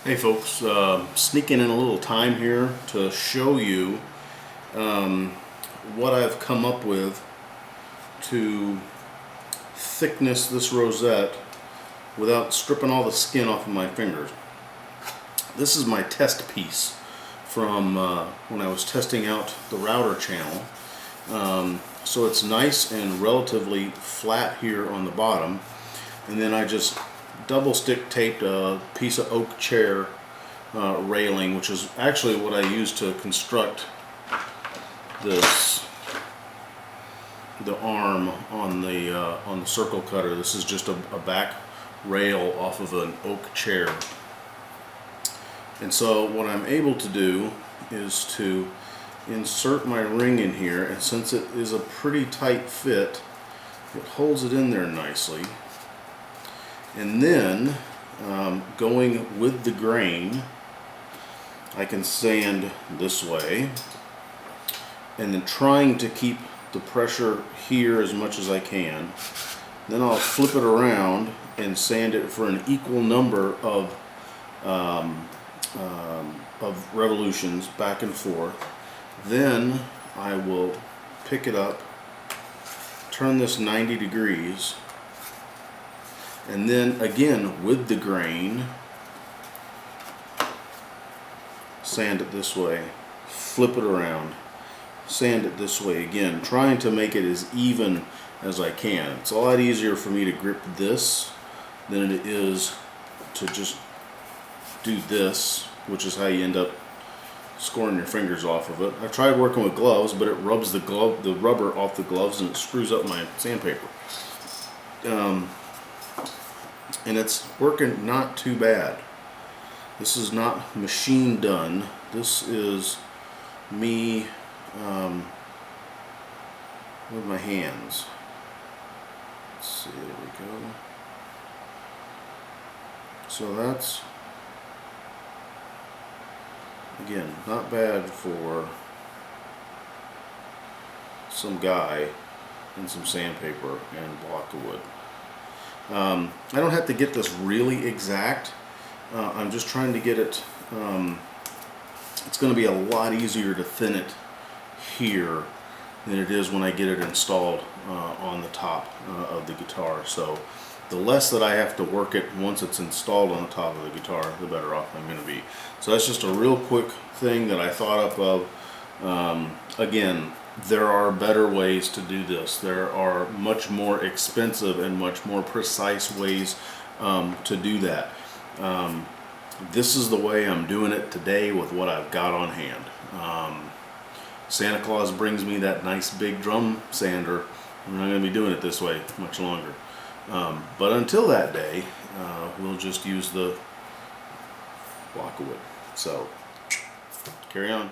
Hey folks, sneaking in a little time here to show you what I've come up with to thickness this rosette without stripping all the skin off of my fingers. This is my test piece from when I was testing out the router channel. So it's nice and relatively flat here on the bottom, and then I just double stick taped a piece of oak chair railing, which is actually what I used to construct this, the arm on the circle cutter. This is just a back rail off of an oak chair. And so what I'm able to do is to insert my ring in here, and since it is a pretty tight fit, it holds it in there nicely. And then going with the grain, I can sand this way, and then trying to keep the pressure here as much as I can. Then I'll flip it around and sand it for an equal number of revolutions back and forth. Then I will pick it up, turn this 90 degrees, and then again with the grain, sand it this way, flip it around, sand it this way again, trying to make it as even as I can. It's a lot easier for me to grip this than it is to just do this, which is how you end up scoring your fingers off of it. I've tried working with gloves, but it rubs the rubber off the gloves, and it screws up my sandpaper. And it's working not too bad. This is not machine done. This is me with my hands. Let's see, there we go. So that's, again, not bad for some guy and some sandpaper and a block of wood. I don't have to get this really exact. I'm just trying to get it, it's going to be a lot easier to thin it here than it is when I get it installed on the top of the guitar. So the less that I have to work it once it's installed on the top of the guitar, the better off I'm going to be. So that's just a real quick thing that I thought up of. Again, there are better ways to do this. There are much more expensive and much more precise ways to do that. This is the way I'm doing it today with what I've got on hand. Santa Claus brings me that nice big drum sander. I'm not going to be doing it this way much longer. But until that day, we'll just use the block of wood. So, carry on.